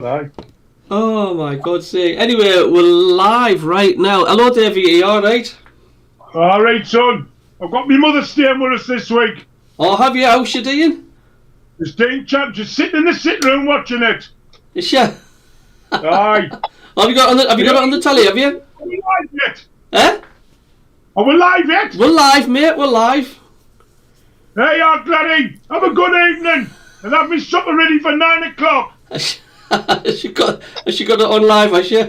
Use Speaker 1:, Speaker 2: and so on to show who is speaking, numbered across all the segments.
Speaker 1: Aye.
Speaker 2: Oh my God's sake. Anyway, we're live right now. Hello, Davey. Are you alright?
Speaker 1: All right, son. I've got my mother staying with us this week.
Speaker 2: Oh, have you? How's she doing?
Speaker 1: There's Dean Champ just sitting in the sitting room watching it.
Speaker 2: Is she?
Speaker 1: Aye.
Speaker 2: Have you got it on the telly, have you?
Speaker 1: Are we live yet?
Speaker 2: Eh?
Speaker 1: Are we live yet?
Speaker 2: We're live, mate. We're live.
Speaker 1: There you are, Gladdy. Have a good evening. And have me supper ready for 9 o'clock.
Speaker 2: Has she got it on live, has she?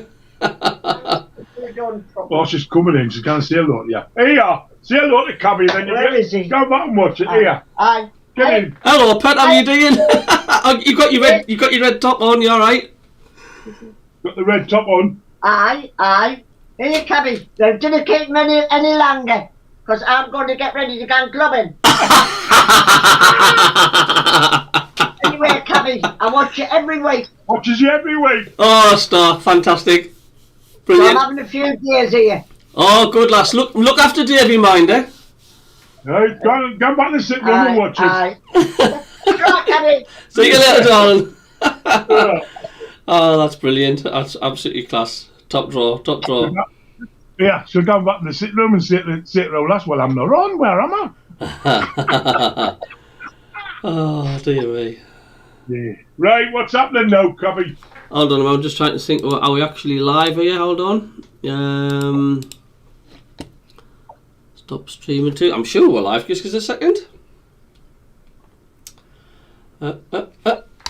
Speaker 1: Oh, she's coming in. She's going to say hello to you. Here you are. Say hello to Cabbie, then you
Speaker 3: Where is he?
Speaker 1: go back and watch it. Here.
Speaker 3: Aye.
Speaker 1: Get in.
Speaker 2: Hello, Pet. How are you doing? You got your red top on. You all right?
Speaker 1: Got the red top on.
Speaker 3: Aye. Here, Cabbie. Don't keep me any longer, because I'm going to get ready to go clubbing. Anyway, Cabbie, I watch you every week.
Speaker 1: Watches you every week.
Speaker 2: Oh, star. Fantastic.
Speaker 3: So
Speaker 2: Brilliant.
Speaker 3: I'm having a few days here.
Speaker 2: Oh, good lass. Look after Davey, mind, eh?
Speaker 1: Right, go back to the sitting room and watch it.
Speaker 3: Aye. Right, Cabbie.
Speaker 2: See you later, darling.
Speaker 1: Yeah.
Speaker 2: Oh, that's brilliant. That's absolutely class. Top draw.
Speaker 1: Yeah, so go back to the sitting room and sit round. That's well, I'm not on. Where am I?
Speaker 2: Oh, dear me.
Speaker 1: Yeah. Right, what's happening now, Cabbie?
Speaker 2: Hold on, I'm just trying to think. Are we actually live here? Hold on. Stop streaming too. I'm sure we're live. Just give us a second.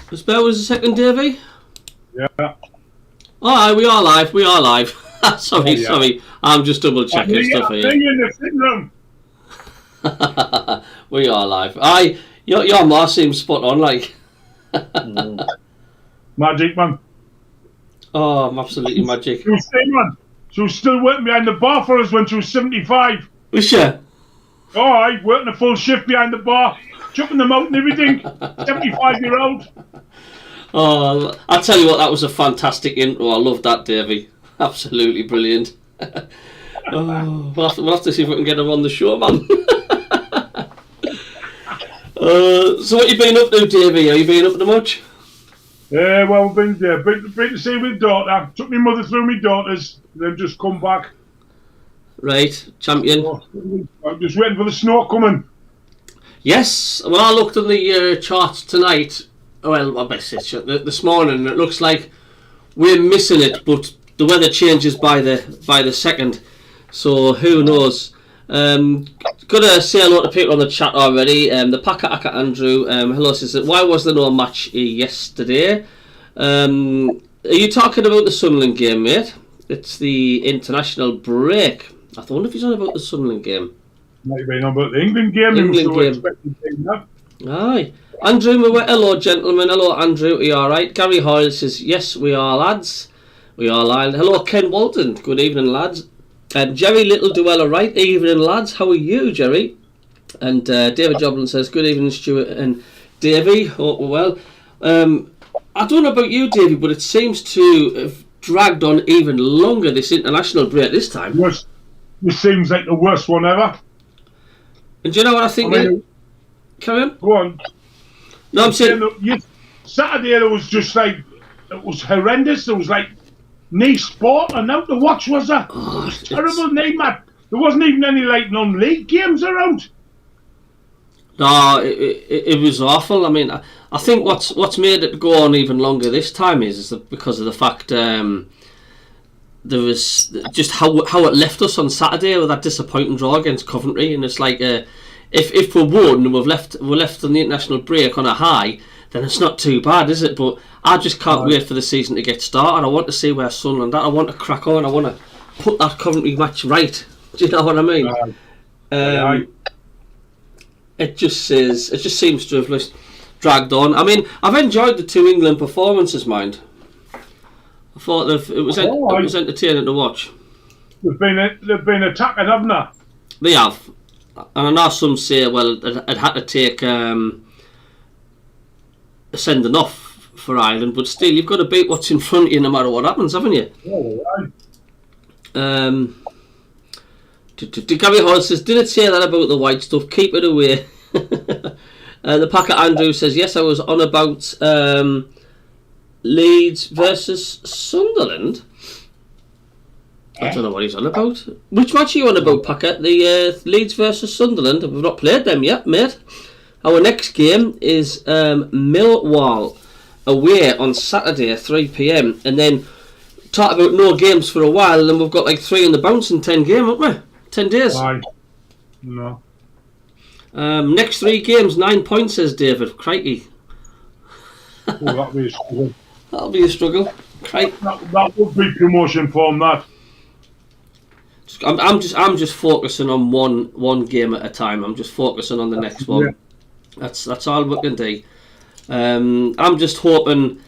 Speaker 2: Just bear with us a second, Davey.
Speaker 1: Yeah.
Speaker 2: Alright, we are live. Sorry,
Speaker 1: Oh, yeah.
Speaker 2: sorry. I'm just double checking stuff
Speaker 1: I'm
Speaker 2: here.
Speaker 1: in the sitting room.
Speaker 2: We are live. Your ma seems spot on, like.
Speaker 1: Magic, man.
Speaker 2: Oh, I'm absolutely magic.
Speaker 1: She was staying, man. She was still working behind the bar for us when she was 75.
Speaker 2: Was she?
Speaker 1: Oh, aye, working a full shift behind the bar, chucking them out and everything. 75-year-old.
Speaker 2: Oh, I'll tell you what, that was a fantastic intro. I love that, Davey. Absolutely brilliant. Oh, we'll have to see if we can get her on the show, man. So what you been up to, Davey? Are you been up to much?
Speaker 1: Well, been to see my daughter. Took my mother through my daughters. They've just come back.
Speaker 2: Right, champion.
Speaker 1: I'm just waiting for the snow coming.
Speaker 2: Yes, well, I looked at the charts tonight. Well, I best say this morning. It looks like we're missing it, but the weather changes by the second. So who knows? Gotta say hello to people on the chat already. The Packer Acker Andrew, hello, says that why was there no match yesterday? Are you talking about the Sunderland game, mate? It's the international break. I wonder if he's on about the Sunderland game.
Speaker 1: Might have been on about the England game.
Speaker 2: Aye. Andrew, hello gentlemen. Hello Andrew, are you alright? Gary Hoyle says, yes, we are lads. We are live. Hello Ken Walton, good evening lads. Jerry Little Duella, right? Evening lads, how are you, Jerry? And David Joblin says, good evening Stuart and Davey, hope we're well. I don't know about you, Davey, but it seems to have dragged on even longer, this international break this time.
Speaker 1: This seems like the worst one ever.
Speaker 2: And do you know what I think? Carry on.
Speaker 1: Go on.
Speaker 2: No, I'm saying...
Speaker 1: Saturday there was just like, it was horrendous. There was like knee sport and out to watch, was there?
Speaker 2: Oh,
Speaker 1: it was terrible knee, man. There wasn't even any like non-league games around.
Speaker 2: No, it was awful. I mean, I think what's made it go on even longer this time is that because of the fact there was just how it left us on Saturday with that disappointing draw against Coventry, and it's like if we're won and we're left on the international break on a high, then it's not too bad, is it? But I just can't wait for the season to get started. I want to see where Sunderland at. I want to crack on. I want to put that Coventry match right. Do you know what I mean? It just seems to have dragged on. I mean, I've enjoyed the two England performances, mind. I thought it was entertaining to watch.
Speaker 1: They've been attacking, haven't they?
Speaker 2: They have, and I know some say, well, it had to take a sending off for Ireland, but still, you've got to beat what's in front of you no matter what happens, haven't you? Gary Hall says, didn't say that about the white stuff, keep it away. The Packer Andrew says, yes, I was on about Leeds versus Sunderland. I don't know what he's on about. Which match are you on about, Packer? The Leeds versus Sunderland. We've not played them yet, mate. Our next game is Millwall away on Saturday at 3 p.m. And then talk about no games for a while, and then we've got like 3 in the bounce in 10 games, haven't we? 10 days.
Speaker 1: Aye. No.
Speaker 2: Next 3 games, 9 points, says David. Crikey.
Speaker 1: Oh, that'll be a struggle.
Speaker 2: That'll be a struggle. Crikey.
Speaker 1: That would be promotion form, that.
Speaker 2: I'm just focusing on one game at a time. I'm just focusing on the next one.
Speaker 1: Yeah.
Speaker 2: That's all we can do. I'm just hoping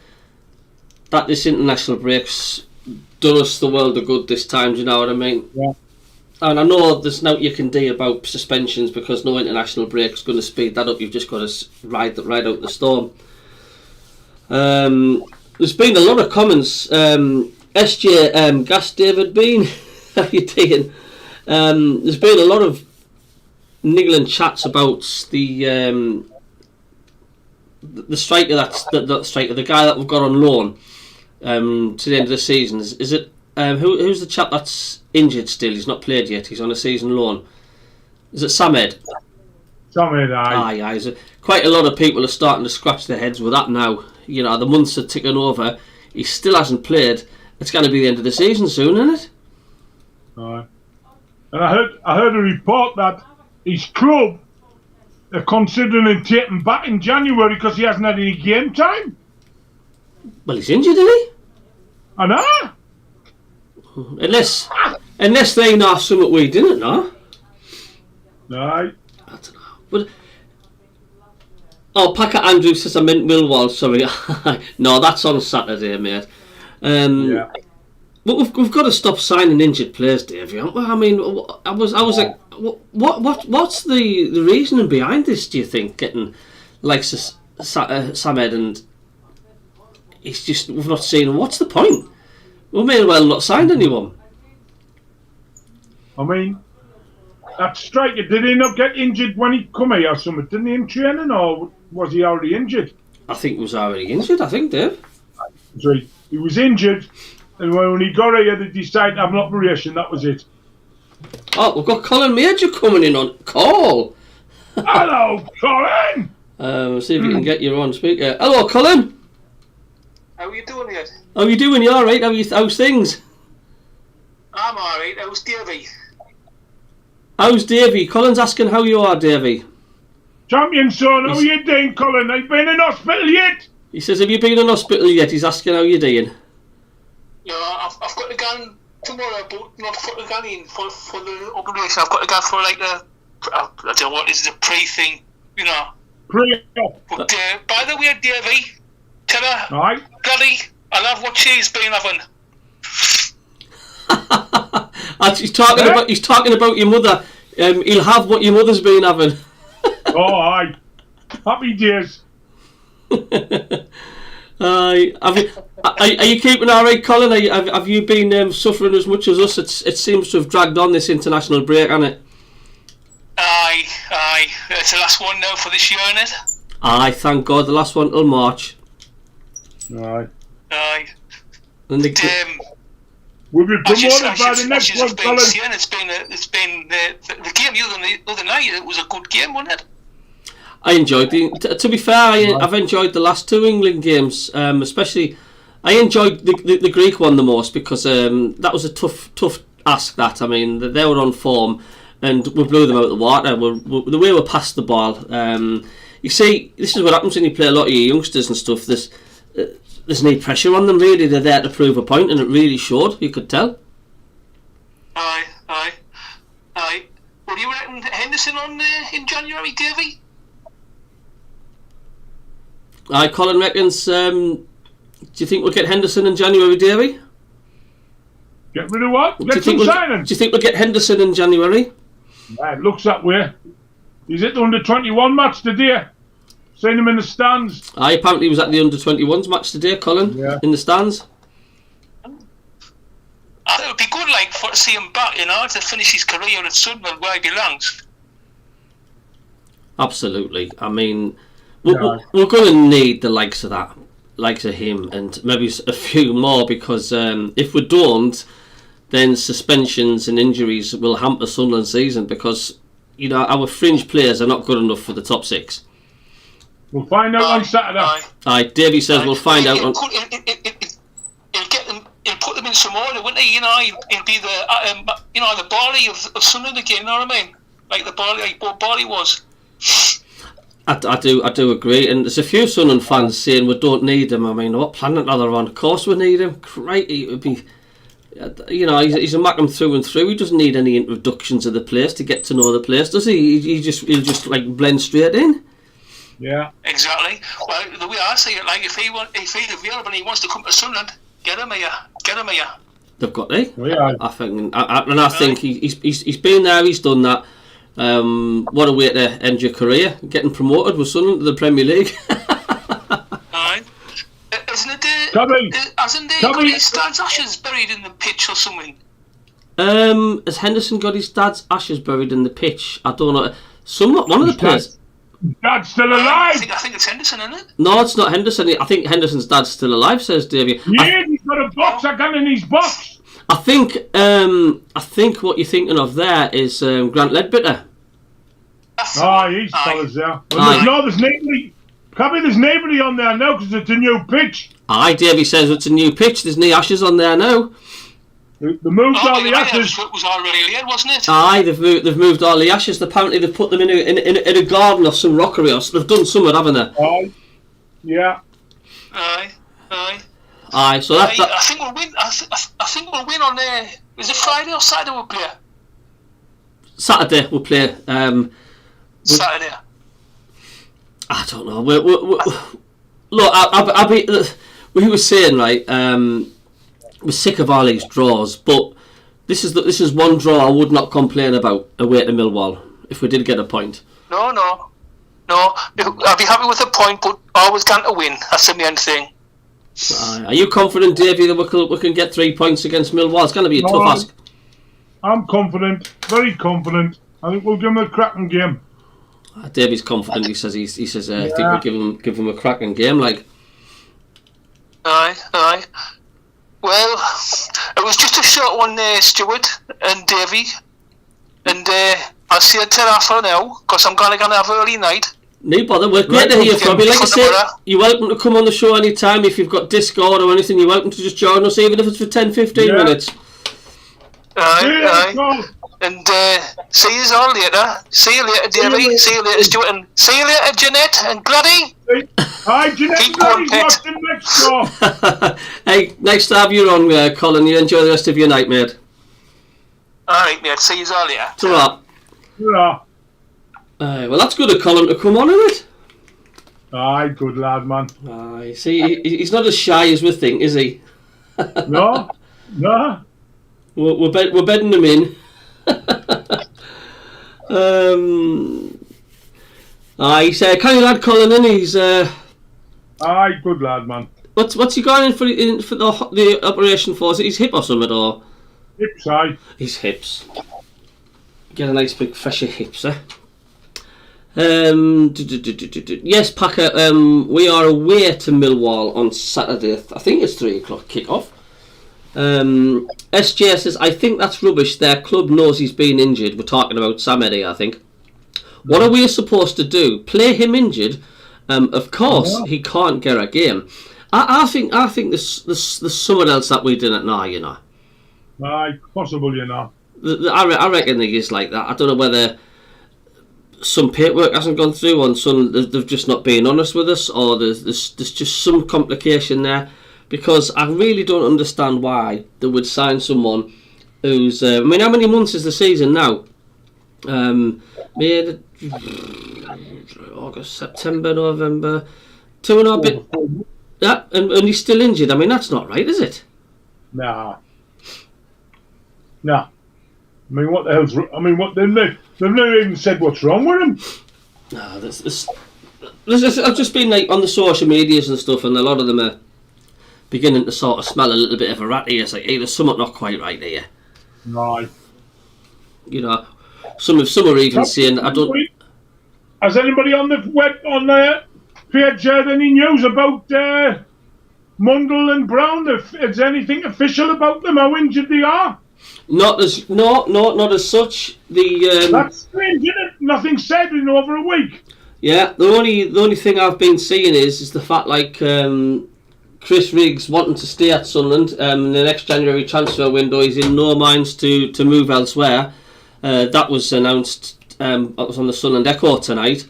Speaker 2: that this international break's done us the world of good this time. Do you know what I mean?
Speaker 1: Yeah.
Speaker 2: And I know there's nothing you can do about suspensions because no international break's going to speed that up. You've just got to ride out the storm. There's been a lot of comments. SJ Gas David Bean, how you doing? There's been a lot of niggling chats about the striker that striker, the guy that we've got on loan to the end of the season. Is it who's the chap that's injured still? He's not played yet. He's on a season loan. Is it Samed?
Speaker 1: Samed, aye.
Speaker 2: Aye. Quite a lot of people are starting to scratch their heads with that now. You know, the months are ticking over. He still hasn't played. It's going to be the end of the season soon, isn't it?
Speaker 1: Aye. And I heard a report that his club are considering taking back in January because he hasn't had any game time.
Speaker 2: Well, he's injured, isn't he?
Speaker 1: I know.
Speaker 2: Unless they know something we didn't know.
Speaker 1: Aye.
Speaker 2: I don't know. But, Packer Andrew says I meant Millwall. Sorry. No, that's on Saturday, mate.
Speaker 1: Yeah.
Speaker 2: But we've got to stop signing injured players, Davey. I mean, I was like, what's the reasoning behind this? Do you think getting like Samed and it's just we've not seen. What's the point? We may as well not signed anyone.
Speaker 1: I mean, that striker, did he not get injured when he come here or something? Didn't he in training, or was he already injured?
Speaker 2: I think he was already injured. I think, Dave.
Speaker 1: Right. He was injured. And when he got here, they decided to have an operation. That was it.
Speaker 2: Oh, we've got Colin Major coming in on call.
Speaker 1: Hello, Colin.
Speaker 2: See if you can get your on speaker. Hello, Colin.
Speaker 4: How are you doing, Ed?
Speaker 2: How are you doing? You all right? How's things?
Speaker 4: I'm all right. How's Davey?
Speaker 2: How's Davey? Colin's asking how you are, Davey.
Speaker 1: Champion son, how are you doing, Colin? Have you been in hospital yet?
Speaker 2: He says, have you been in hospital yet? He's asking how you're doing.
Speaker 4: Yeah, I've got to go tomorrow, but not for the gun in for the operation. I've got to go for like I don't know what is the pre-thing, you know. But by the way, Davey, tell her,
Speaker 1: right.
Speaker 4: Golly, I love what she's been having.
Speaker 2: He's talking about your mother. He'll have what your mother's been having.
Speaker 1: Oh, aye. Happy days.
Speaker 2: Are you keeping all right, Colin? Have you been suffering as much as us? It seems to have dragged on this international break, hasn't it?
Speaker 4: Aye. It's the last one now for this year, isn't it?
Speaker 2: Aye, thank God, the last one till March.
Speaker 1: Aye.
Speaker 2: And
Speaker 1: we'll be promoted by the next one, Colin.
Speaker 4: It's been the game the other night. It was a good game, wasn't it?
Speaker 2: I enjoyed to be fair, I've enjoyed the last 2 England games, especially. I enjoyed the Greek one the most because that was a tough ask. That I mean, they were on form, and we blew them out of the water. The way we passed the ball. You see, this is what happens when you play a lot of your youngsters and stuff. There's no pressure on them really. They're there to prove a point, and it really showed. You could tell.
Speaker 4: Aye. Were you reckon Henderson on in January, Davey?
Speaker 2: Aye, Colin reckons. Do you think we'll get Henderson in January, Davey?
Speaker 1: Get rid of what?
Speaker 2: Do you think we'll get Henderson in January?
Speaker 1: Yeah, it looks that way. He's at the under-21 match today. Seen him in the stands.
Speaker 2: Aye, apparently he was at the under-21s match today, Colin.
Speaker 1: Yeah.
Speaker 2: In the stands.
Speaker 4: It would be good, like, to see him back, you know, to finish his career at Sunderland where he belongs.
Speaker 2: Absolutely. I mean, we're going to need the likes of that. likes of him and maybe a few more, because if we don't, then suspensions and injuries will hamper Sunderland's season, because our fringe players are not good enough for the top 6.
Speaker 1: We'll find out on Saturday.
Speaker 2: Aye, Davey says we'll find out on.
Speaker 4: He'll get them. He'll put them in some order, wouldn't he? He'll be the Barley of Sunderland again. You know what I mean? Like the Barley, like what Barley was.
Speaker 2: I do agree, and there's a few Sunderland fans saying we don't need him. I mean, what planet are they on? Of course we need him. Crikey, it would be. He's a Mackem through and through. He doesn't need any introductions of the place to get to know the place, does he? He'll just like blend straight in.
Speaker 1: Yeah.
Speaker 4: Exactly. Well, the way I see it, like if he's available and he wants to come to Sunderland, get him here.
Speaker 2: They've got to.
Speaker 1: Yeah.
Speaker 2: I think, I think he's been there. He's done that. What a way to end your career, getting promoted with Sunderland to the Premier League.
Speaker 4: Aye. Isn't it? Hasn't he got his dad's ashes buried in the pitch or something?
Speaker 2: Has Henderson got his dad's ashes buried in the pitch? I don't know. One of the players.
Speaker 1: Dad's still alive.
Speaker 4: I think it's Henderson, isn't it?
Speaker 2: No, it's not Henderson. I think Henderson's dad's still alive, says Davey.
Speaker 1: Yeah, he's got a box. I got in his box.
Speaker 2: I think what you're thinking of there is Grant Ledbetter.
Speaker 1: He's fellas there. Well, there's nobody. Cabby, there's nobody on there now because it's a new pitch.
Speaker 2: Aye, Davey says it's a new pitch. There's no ashes on there now.
Speaker 1: They moved all the ashes.
Speaker 4: It was already laid, wasn't it?
Speaker 2: Aye, they've moved all the ashes. Apparently they've put them in a garden or some rockery, or they've done something, haven't they?
Speaker 1: Aye. Yeah.
Speaker 2: Aye. So that.
Speaker 4: I think we'll win. I think we'll win on there. Is it Friday or Saturday we'll play?
Speaker 2: Saturday we'll play.
Speaker 4: Saturday.
Speaker 2: I don't know. Look, we were saying, right. We're sick of all these draws, but this is one draw I would not complain about away to Millwall if we did get a point.
Speaker 4: No. I'll be happy with a point, but always going to win. That's the main thing.
Speaker 2: Are you confident, Davey, that we can get 3 points against Millwall? It's going to be a tough ask.
Speaker 1: I'm confident, very confident. I think we'll give him a cracking game.
Speaker 2: Davey's confident. He says I think we'll give him a cracking game. Like.
Speaker 4: Aye. Well, it was just a short one there, Stuart and Davey. And I'll see you till after now, because I'm going to have early night.
Speaker 2: No bother, we're great to hear from you. Like I said, you're welcome to come on the show anytime. If you've got Discord or anything, you're welcome to just join us, even if it's for 10-15 minutes.
Speaker 4: Aye. And see you all later. See you later, Davey. See you later, Stuart. And see you later, Jeanette and Gladdy.
Speaker 1: Hi, Jeanette. Gladdy's watching next door.
Speaker 2: Hey, nice to have you on, Colin. You enjoy the rest of your night, mate.
Speaker 4: Alright, mate. See you all later.
Speaker 2: Ta-ra.
Speaker 1: Ta-ra.
Speaker 2: Well, that's good of Colin to come on, isn't it?
Speaker 1: Aye, good lad, man.
Speaker 2: Aye, see, he's not as shy as we think, is he?
Speaker 1: No.
Speaker 2: We're bedding him in. He's a kind of lad, Colin, and he's
Speaker 1: aye, good lad, man.
Speaker 2: What's he going in for the operation for? Is it his hip or something, or
Speaker 1: hips? Aye,
Speaker 2: his hips. Get a nice big fresher hips, eh? Yes, Packer. We are away to Millwall on Saturday. I think it's 3:00 kick-off. SJ says, I think that's rubbish. Their club knows he's been injured. We're talking about Sam Eddy, I think. What are we supposed to do? Play him injured? Of course, he can't get a game. I think there's someone else that we didn't know, you know.
Speaker 1: Aye, possible, you know.
Speaker 2: I reckon he is like that. I don't know whether some paperwork hasn't gone through on some. They've just not been honest with us, or there's just some complication there. Because I really don't understand why they would sign someone who's. I mean, how many months is the season now? May, August, September, November, 2.5 bit. Yeah, and he's still injured. I mean, that's not right, is it?
Speaker 1: Nah. I mean, what the hell's? I mean, what they've never even said what's wrong with him.
Speaker 2: No, I've just been like on the social medias and stuff, and a lot of them are beginning to sort of smell a little bit of a rat here. It's like, hey, there's something not quite right here.
Speaker 1: Right.
Speaker 2: You know, some are even saying, I don't.
Speaker 1: Has anybody on the web on the page heard any news about Mundle and Brown, is anything official about them? How injured they are?
Speaker 2: Not as such.
Speaker 1: That's strange, isn't it? Nothing said in over a week.
Speaker 2: Yeah, the only thing I've been seeing is the fact Chris Riggs wanting to stay at Sunderland in the next January transfer window. He's in no minds to move elsewhere. That was announced. That was on the Sunderland Echo tonight.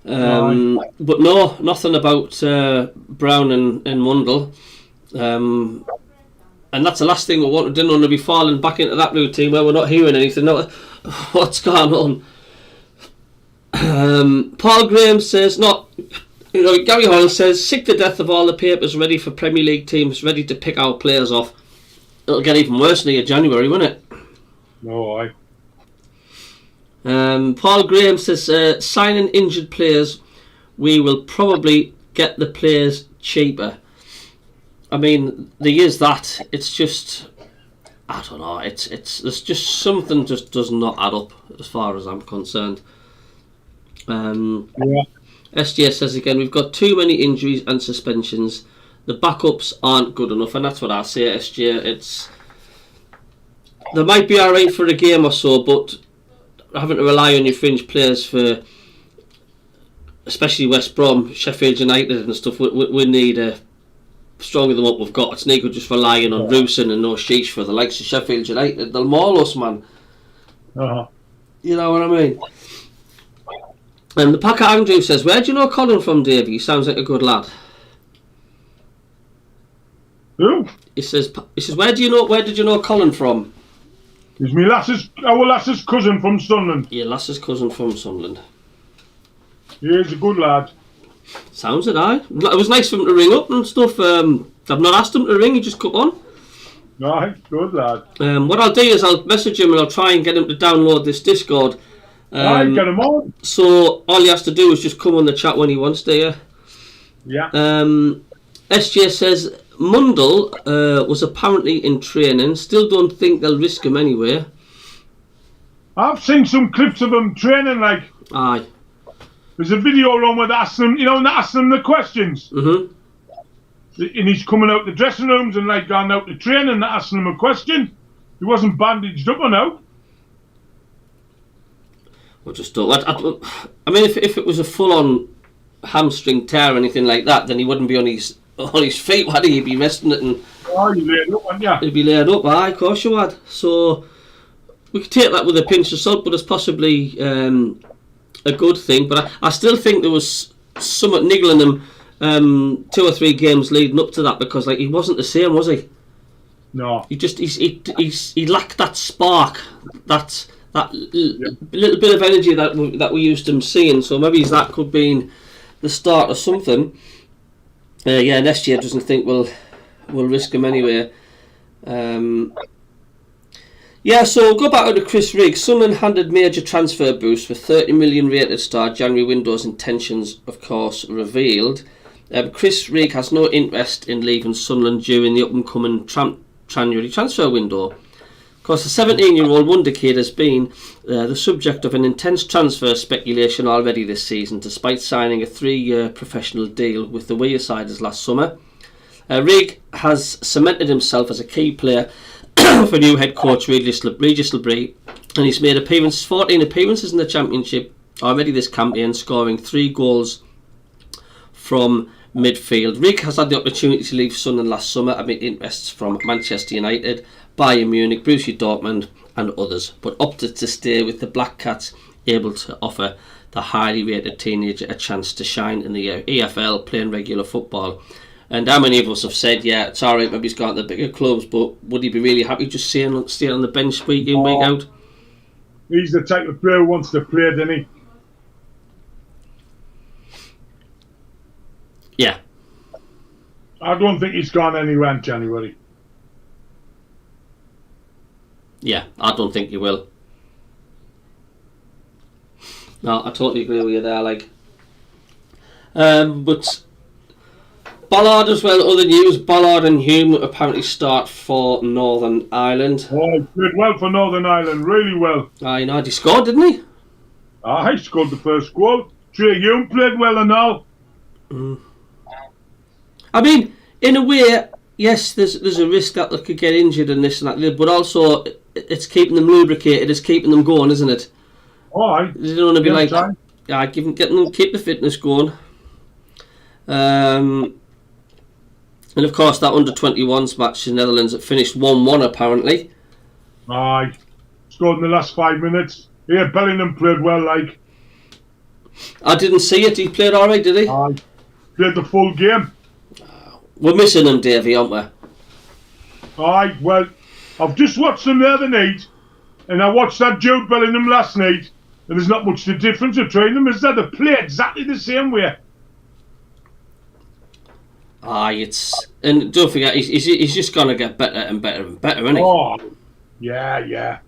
Speaker 2: But no, nothing about Brown and Mundle. And that's the last thing we want. We didn't want to be falling back into that routine where we're not hearing anything. What's going on? Paul Graham says, Gary Hoyle says, sick to death of all the papers ready for Premier League teams, ready to pick our players off. It'll get even worse in the year January, won't it?
Speaker 1: No, aye.
Speaker 2: Paul Graham says, signing injured players, we will probably get the players cheaper. I mean, there is that. It's just, I don't know. There's just something just does not add up as far as I'm concerned. SGS says again, we've got too many injuries and suspensions. The backups aren't good enough, and that's what I say, SGS. They might be alright for a game or so, but having to rely on your fringe players for, especially West Brom, Sheffield United and stuff, we need stronger than what we've got. It's no good just relying on Roosen and no sheesh for the likes of Sheffield United. They'll maul us, man. You know what I mean? And the Packer Andrew says, where do you know Colin from, Davey? He sounds like a good lad.
Speaker 1: Who?
Speaker 2: He says, where did you know Colin from?
Speaker 1: He's our lass's cousin from Sunderland.
Speaker 2: Yeah, lass's cousin from Sunderland.
Speaker 1: He's a good lad.
Speaker 2: Sounds it, aye. It was nice for him to ring up and stuff. I've not asked him to ring, he just come on.
Speaker 1: Aye, good lad.
Speaker 2: What I'll do is I'll message him and I'll try and get him to download this Discord.
Speaker 1: Aye, get him on.
Speaker 2: So all he has to do is just come on the chat when he wants to,
Speaker 1: yeah.
Speaker 2: SJ says, Mundle was apparently in training. Still don't think they'll risk him anyway.
Speaker 1: I've seen some clips of him training, like.
Speaker 2: Aye.
Speaker 1: There's a video on where they ask them, and they ask them the questions.
Speaker 2: Mm-hmm.
Speaker 1: And he's coming out the dressing rooms and going out to train and asking him a question. He wasn't bandaged up or no.
Speaker 2: I just don't. I mean, if it was a full-on hamstring tear or anything like that, then he wouldn't be on his feet, would he? He'd be resting it and.
Speaker 1: Oh, you laid up, wouldn't you?
Speaker 2: He'd be laid up. Aye, of course you would. So we could take that with a pinch of salt, but it's possibly a good thing. But I still think there was somewhat niggling him 2 or 3 games leading up to that, because he wasn't the same, was he?
Speaker 1: No.
Speaker 2: He lacked that spark, that little bit of energy that we used him seeing. So maybe that could be the start of something. Next year doesn't think we'll risk him anyway. So go back to Chris Riggs. Sunderland handed major transfer boost with 30 million rated start. January window's intentions, of course, revealed. Chris Riggs has no interest in leaving Sunderland during the up-and-coming January transfer window. Of course, the 17-year-old wonder kid has been the subject of an intense transfer speculation already this season, despite signing a 3-year professional deal with the Weirsiders last summer. Riggs has cemented himself as a key player for new head coach Regis Labrie, and he's made 14 appearances in the Championship already this campaign, scoring 3 goals from midfield. Riggs has had the opportunity to leave Sunderland last summer amid interests from Manchester United, Bayern Munich, Borussia Dortmund and others, but opted to stay with the Black Cats, able to offer the highly rated teenager a chance to shine in the EFL, playing regular football. And how many of us have said, yeah, it's alright, maybe he's got the bigger clubs, but would he be really happy just staying on the bench week in, week out?
Speaker 1: He's the type of player who wants to play, doesn't he?
Speaker 2: Yeah.
Speaker 1: I don't think he's gone anywhere in January.
Speaker 2: Yeah, I don't think he will. No, I totally agree with you there, but Ballard as well, other news, Ballard and Hume apparently start for Northern Ireland.
Speaker 1: Oh, he played well for Northern Ireland, really well.
Speaker 2: He scored, didn't he?
Speaker 1: He scored the first goal. Trey Hume played well and all.
Speaker 2: I mean, in a way, yes, there's a risk that they could get injured and this and that, but also it's keeping them lubricated, it's keeping them going, isn't it?
Speaker 1: Aye.
Speaker 2: You don't want to be like, yeah, keep the fitness going. And of course, that under-21s match in the Netherlands that finished 1-1 apparently.
Speaker 1: Aye. Scored in the last 5 minutes. Yeah, Bellingham played well, like.
Speaker 2: I didn't see it. He played all right, did he?
Speaker 1: Aye. Played the full game.
Speaker 2: We're missing him, Davey, aren't we?
Speaker 1: Aye, well, I've just watched them the other night, and I watched that Jude Bellingham last night, and there's not much the difference between them, is there? They play exactly the same way.
Speaker 2: Aye, and don't forget, he's just going to get better and better and better, isn't he?
Speaker 1: Oh, yeah.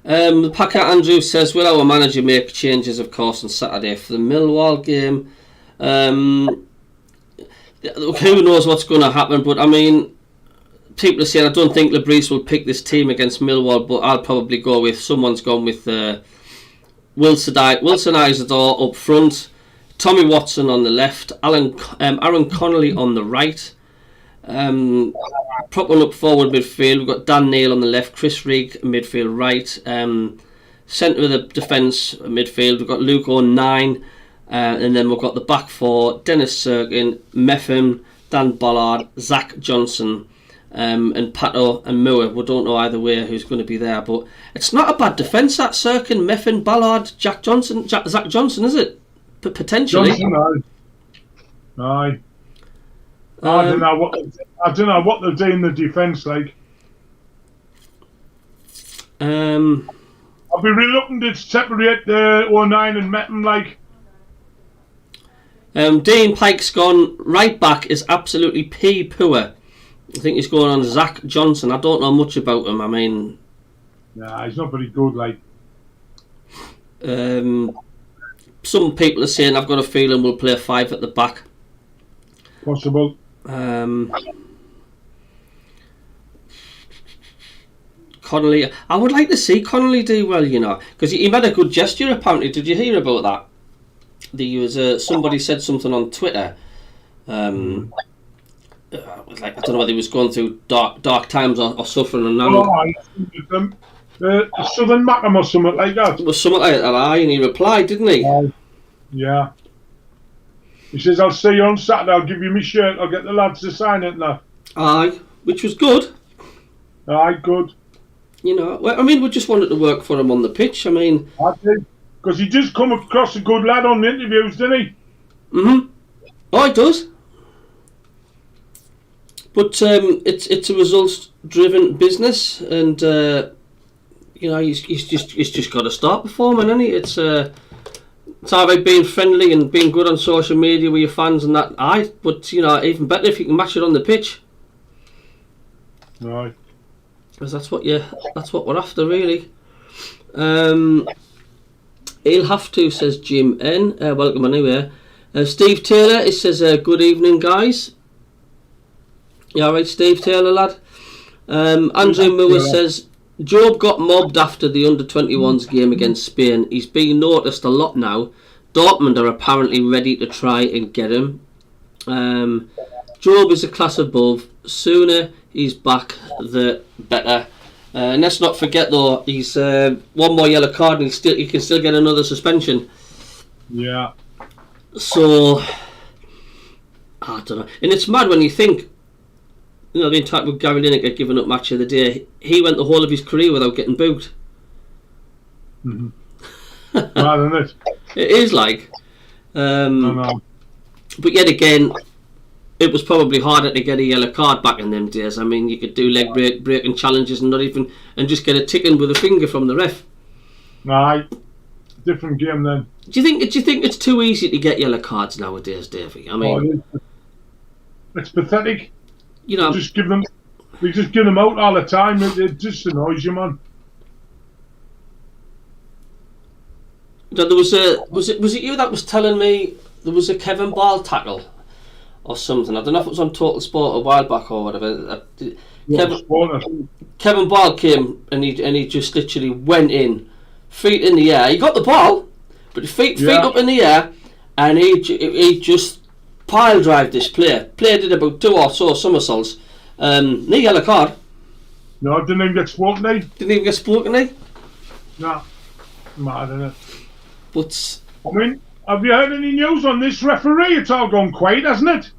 Speaker 2: The Packer Andrew says, will our manager make changes, of course, on Saturday for the Millwall game? Who knows what's going to happen, but I mean, people are saying I don't think Lebreeze will pick this team against Millwall, but I'll probably go with, someone's gone with Wilson Isidore up front, Tommy Watson on the left, Aaron Connolly on the right, propping up forward midfield, we've got Dan Neil on the left, Chris Rigg midfield right, centre of the defence midfield, we've got Luke O'Nine, and then we've got the back four, Dennis Serkin, Meffin, Dan Ballard, Zach Johnson, and Pato and Moore. We don't know either way who's going to be there, but it's not a bad defence, that Serkin, Meffin, Ballard, Zach Johnson, is it? Potentially.
Speaker 1: Johnson, aye. I don't know what they're doing in the defence, like. I'll be reluctant to separate O'Nine and Metten, like.
Speaker 2: Dean Pike's gone right back is absolutely poor. I think he's going on Zach Johnson. I don't know much about him. I mean,
Speaker 1: nah, he's not very good. Like,
Speaker 2: some people are saying I've got a feeling we'll play 5 at the back.
Speaker 1: Possible.
Speaker 2: Connolly, I would like to see Connolly do well, you know, because he made a good gesture. Apparently, did you hear about that? There was somebody said something on Twitter. Like, I don't know whether he was going through dark times or suffering, and now
Speaker 1: Southern Mackem or something like that.
Speaker 2: It was something like that, and he replied, didn't he?
Speaker 1: Yeah. He says, "I'll see you on Saturday. I'll give you my shirt. I'll get the lads to sign it now."
Speaker 2: Aye, which was good.
Speaker 1: Aye, good.
Speaker 2: You know, well, I mean, we just wanted to work for him on the pitch. I mean,
Speaker 1: I did, because he just come across a good lad on the interviews, didn't he?
Speaker 2: Oh, he does. But it's a results-driven business, and you know, he's just got to start performing, hasn't he? It's all right being friendly and being good on social media with your fans and that. Aye, but you know, even better if you can match it on the pitch.
Speaker 1: Right.
Speaker 2: Because that's what we're after, really. He'll have to, says Jim N. Welcome anyway. Steve Taylor, it says, good evening, guys. You alright, Steve Taylor, lad? Andrew Moore says, Job got mobbed after the under-21s game against Spain. He's being noticed a lot now. Dortmund are apparently ready to try and get him. Job is a class above. Sooner he's back, the better. And let's not forget, though, he's one more yellow card and he can still get another suspension.
Speaker 1: Yeah.
Speaker 2: So, I don't know. And it's mad when you think, you know, being talked with Gary Lineker giving up match of the day, he went the whole of his career without getting booked.
Speaker 1: Mad, isn't it?
Speaker 2: It is like.
Speaker 1: I know.
Speaker 2: But yet again, it was probably harder to get a yellow card back in them days. I mean, you could do leg breaking challenges and and just get a ticking with a finger from the ref.
Speaker 1: Aye, different game then.
Speaker 2: Do you think it's too easy to get yellow cards nowadays, Davey? I mean,
Speaker 1: it's pathetic.
Speaker 2: You know,
Speaker 1: we just give them out all the time. It just annoys you, man.
Speaker 2: You know, there was it you that was telling me there was a Kevin Ball tackle or something? I don't know if it was on Total Sport a while back or whatever. Kevin Ball came and he just literally went in, feet in the air. He got the ball, but feet up in the air, and he just pile drive this player. Player did about 2 or so somersaults. No yellow card.
Speaker 1: No, didn't even get spoken to.
Speaker 2: Didn't even get spoken to.
Speaker 1: No. Mad, isn't it?
Speaker 2: But
Speaker 1: I mean, have you heard any news on this referee? It's all gone quiet, hasn't it?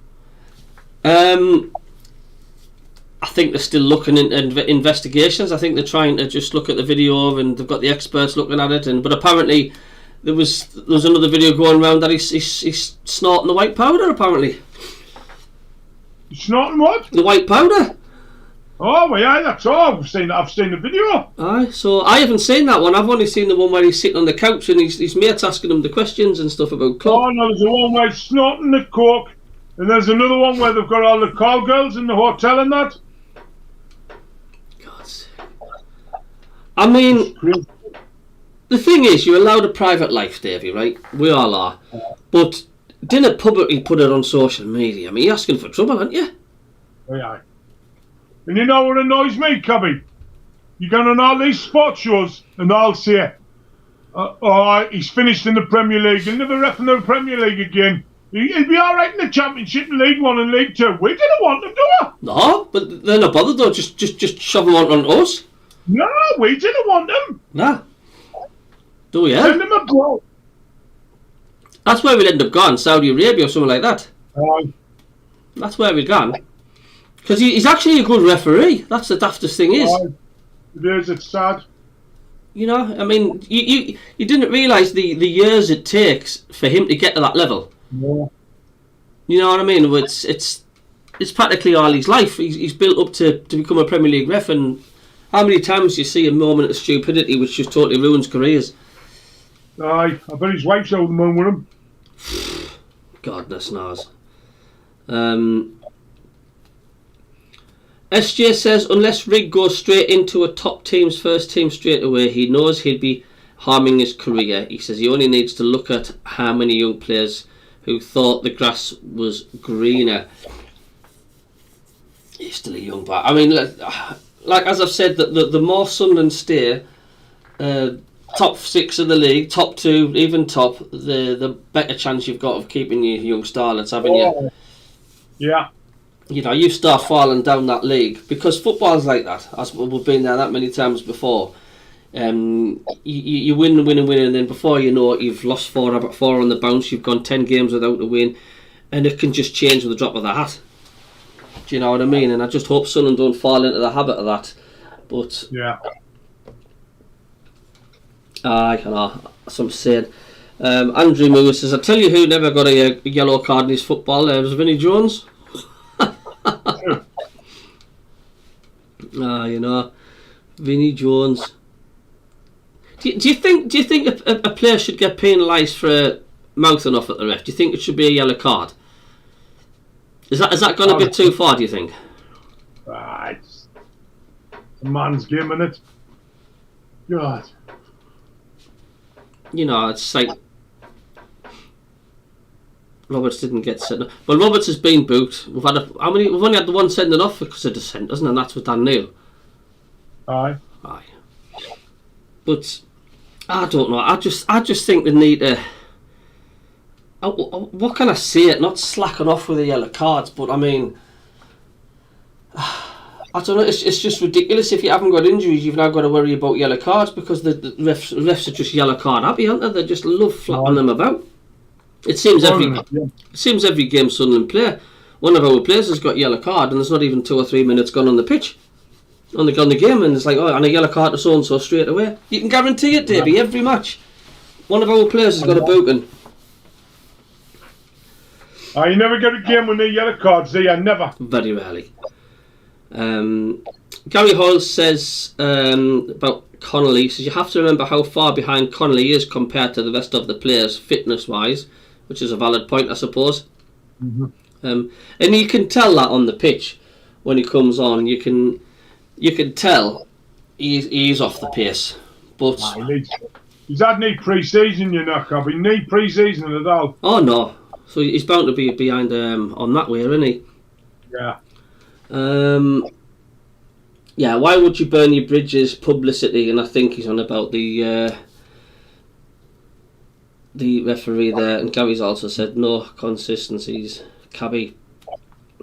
Speaker 2: I think they're still looking into investigations. I think they're trying to just look at the video and they've got the experts looking at it. But apparently there was another video going around that he's snorting the white powder. Apparently.
Speaker 1: Snorting what?
Speaker 2: The white powder.
Speaker 1: Oh, well, yeah, that's all. I've seen the video.
Speaker 2: Aye, so I haven't seen that one. I've only seen the one where he's sitting on the couch and his mates asking him the questions and stuff about club.
Speaker 1: Oh, no, there's the one where he's snorting the coke. And there's another one where they've got all the call girls in the hotel and that.
Speaker 2: God's sake. I mean, the thing is, you're allowed a private life, Davey, right? We all are. But didn't publicly put it on social media. I mean, you're asking for trouble, aren't you?
Speaker 1: Oh, yeah. And you know what annoys me, Cabbie? You go on all these sports shows and they'll say, oh, he's finished in the Premier League. He'll never ref in the Premier League again. He'll be alright in the Championship, League 1 and League 2. We didn't want him, do we?
Speaker 2: No, but they're not bothered though. Just shove him on us.
Speaker 1: No, we didn't want him.
Speaker 2: Nah. Do we?
Speaker 1: Send him abroad.
Speaker 2: That's where we'd end up going, Saudi Arabia or something like that. That's where we'd gone. Because he's actually a good referee. That's the daftest thing is.
Speaker 1: It is, it's sad.
Speaker 2: You know, I mean, you didn't realise the years it takes for him to get to that level.
Speaker 1: Yeah.
Speaker 2: You know what I mean? It's practically all his life. He's built up to become a Premier League ref, and how many times do you see a moment of stupidity which just totally ruins careers?
Speaker 1: Aye, I bet his wife's over the moon with him.
Speaker 2: Godness knows. SJ says, unless Rig goes straight into a top team's first team straight away, he knows he'd be harming his career. He says he only needs to look at how many young players who thought the grass was greener. He's still a young boy. I mean, like as I've said, the more Sunderland stay, top 6 of the league, top 2, even top, the better chance you've got of keeping your young starlets, haven't you?
Speaker 1: Yeah.
Speaker 2: You know, you start falling down that league because football's like that. As we've been there that many times before. You win, and then before you know it, you've lost 4 on the bounce. You've gone 10 games without a win, and it can just change with the drop of the hat. Do you know what I mean? And I just hope Sunderland don't fall into the habit of that. But
Speaker 1: yeah,
Speaker 2: I know that's what I'm saying. Andrew Moore says, I tell you who never got a yellow card in his football. It was Vinnie Jones. You know, Vinnie Jones. Do you think a player should get penalised for mouthing off at the ref? Do you think it should be a yellow card? Is that gone a bit too far? Do you think?
Speaker 1: It's a man's game, isn't it? God.
Speaker 2: You know, it's like Roberts didn't get sent off. Well, Roberts has been booked. We've only had the one sending off because of dissent, isn't it? And that's with Dan Neil.
Speaker 1: Aye.
Speaker 2: But I don't know. I just think they need to. What can I say? It not slacking off with the yellow cards, but I mean, I don't know. It's just ridiculous. If you haven't got injuries, you've now got to worry about yellow cards because the refs are just yellow card happy, aren't they? They just love flapping them about. It seems every game Sunderland play, one of our players has got yellow card, and there's not even 2 or 3 minutes gone on the pitch, on the game, and it's like, oh, and a yellow card to so and so straight away. You can guarantee it, Davey. Every match, one of our players has got a booking.
Speaker 1: You never get a game with no yellow cards, do you? Never.
Speaker 2: Very rarely. Gary Hoyle says about Connolly. He says you have to remember how far behind Connolly is compared to the rest of the players fitness-wise, which is a valid point, I suppose.
Speaker 1: Mm-hmm.
Speaker 2: And you can tell that on the pitch when he comes on. You can tell he's off the pace. But
Speaker 1: he's had no pre-season, you know, Cabbie. No pre-season at all.
Speaker 2: Oh no. So he's bound to be behind on that way, isn't he?
Speaker 1: Yeah.
Speaker 2: Yeah, why would you burn your bridges? Publicity, and I think he's on about the referee there. And Gary's also said no consistencies. Cabbie.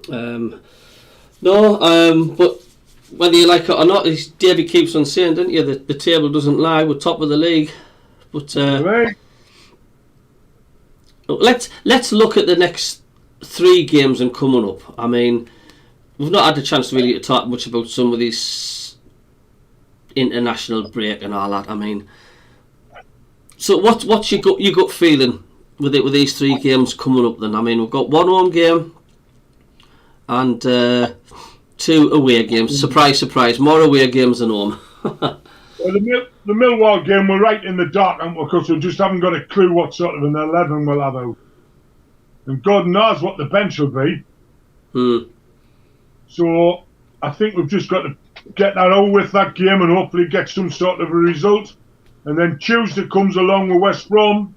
Speaker 2: But whether you like it or not, as Davey keeps on saying, didn't you, that the table doesn't lie, we're top of the league. But let's look at the next 3 games and coming up. I mean, we've not had a chance really to talk much about some of these international break and all that. I mean, so what's your gut feeling with these 3 games coming up then? I mean, we've got 1 home game and 2 away games. Surprise, surprise, more away games than home.
Speaker 1: Well, the Millwall game, we're right in the dark, aren't we? Because we just haven't got a clue what sort of an 11 we'll have out. And God knows what the bench will be. So I think we've just got to get that over with, that game, and hopefully get some sort of a result. And then Tuesday comes along with West Brom,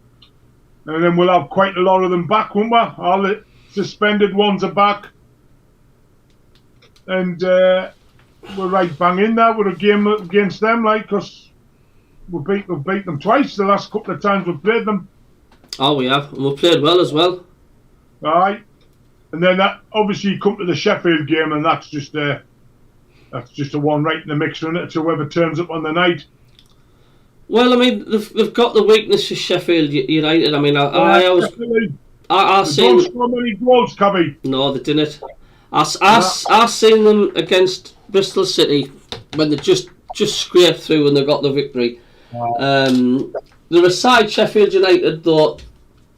Speaker 1: and then we'll have quite a lot of them back, won't we? All the suspended ones are back. And we're right bang in there with a game against them, like, because we've beat them twice the last couple of times we've played them.
Speaker 2: Oh, we have. And we've played well as well.
Speaker 1: Aye. And then that obviously you come to the Sheffield game, and that's just a one right in the mix, isn't it? It's whoever turns up on the night. Well,
Speaker 2: I mean, they've got the weakness of Sheffield United. I mean, I
Speaker 1: seen so many goals, Cabbie.
Speaker 2: No, they didn't. I seen them against Bristol City when they just scraped through and they got the victory. They're a side, Sheffield United, though.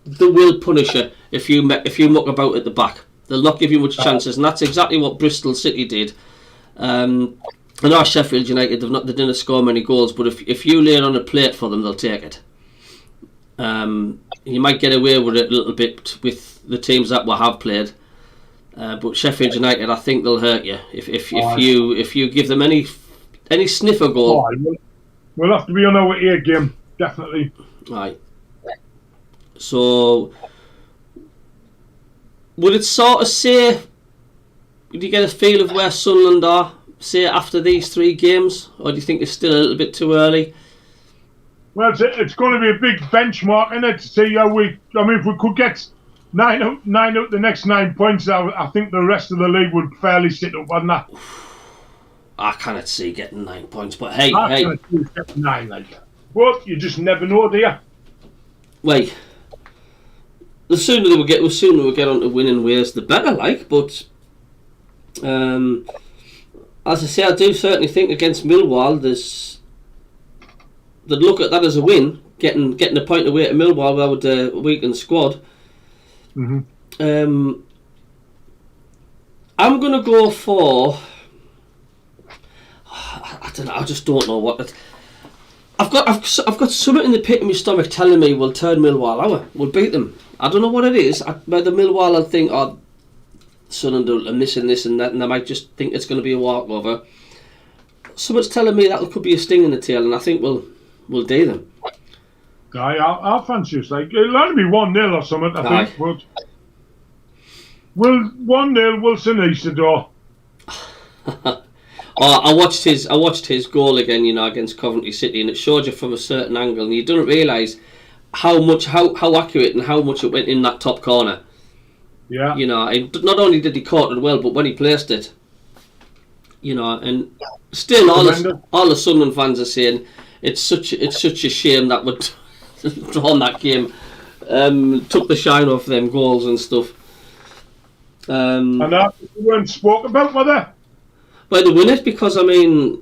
Speaker 2: They will punish you if you muck about at the back. They'll not give you much chances, and that's exactly what Bristol City did. I know Sheffield United, they didn't score many goals, but if you lay it on a plate for them, they'll take it. You might get away with it a little bit with the teams that we have played, but Sheffield United, I think they'll hurt you if you give them any sniff of goal.
Speaker 1: We'll have to be on our A game, definitely.
Speaker 2: Right. So, would it sort of say, would you get a feel of where Sunderland are, say, after these 3 games? Or do you think it's still a little bit too early?
Speaker 1: Well, it's going to be a big benchmark, isn't it, to see how if we could get 9 out the next 9 points, I think the rest of the league would fairly sit up, wouldn't that?
Speaker 2: I cannot see getting 9 points, but hey.
Speaker 1: I cannot see getting 9 like that. But you just never know, do you?
Speaker 2: Wait. The sooner we get on to winning ways, the better. Like, but as I say, I do certainly think against Millwall, they'd look at that as a win, getting a point away at Millwall with a weakened squad. I'm going to go for. I don't know. I just don't know what. I've got something in the pit of my stomach telling me we'll turn Millwall over. We'll beat them. I don't know what it is. By the Millwall, I'll think, Sunderland are missing this and that, and I might just think it's going to be a walkover. Something's telling me that could be a sting in the tail, and I think we'll do them.
Speaker 1: Aye, I'll fancy it. Like, it'll only be 1-0 or something, I think. But we'll 1-0 Wilson Isidore.
Speaker 2: I watched his goal again, against Coventry City, and it showed you from a certain angle, and you don't realise how accurate and how much it went in that top corner.
Speaker 1: Yeah.
Speaker 2: Not only did he caught it well, but when he placed it, and still all the Sunderland fans are saying it's such a shame that we'd drawn that game, took the shine off them goals and stuff.
Speaker 1: And that weren't spoke about, were they?
Speaker 2: Well, they win it because it was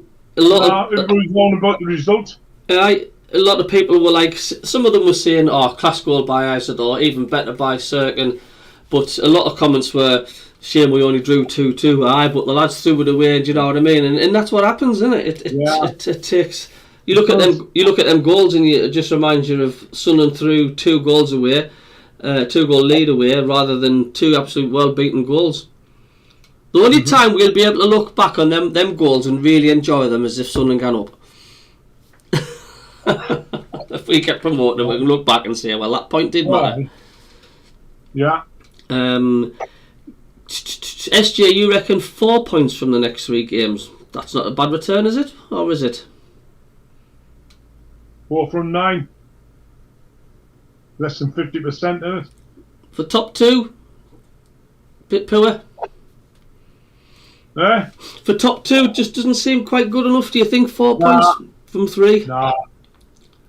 Speaker 1: all about the result.
Speaker 2: A lot of people were like, some of them were saying, class goal by Isidore, even better by Sirkin, but a lot of comments were, shame we only drew 2-2, but the lads threw it away, do you know what I mean? And that's what happens, isn't it? It takes. You look at them goals, and it just reminds you of Sunderland threw 2 goals away, 2-goal lead away, rather than 2 absolute well-beaten goals. The only time we'll be able to look back on them goals and really enjoy them is if Sunderland can up. If we get promoted, we can look back and say, well, that point did matter.
Speaker 1: Yeah.
Speaker 2: SJ, you reckon 4 points from the next 3 games? That's not a bad return, is it? Or is it?
Speaker 1: 4 from 9. Less than 50%, isn't it?
Speaker 2: For top 2? bit poor.
Speaker 1: Eh?
Speaker 2: For top 2, just doesn't seem quite good enough. Do you think 4 points from 3?
Speaker 1: Nah.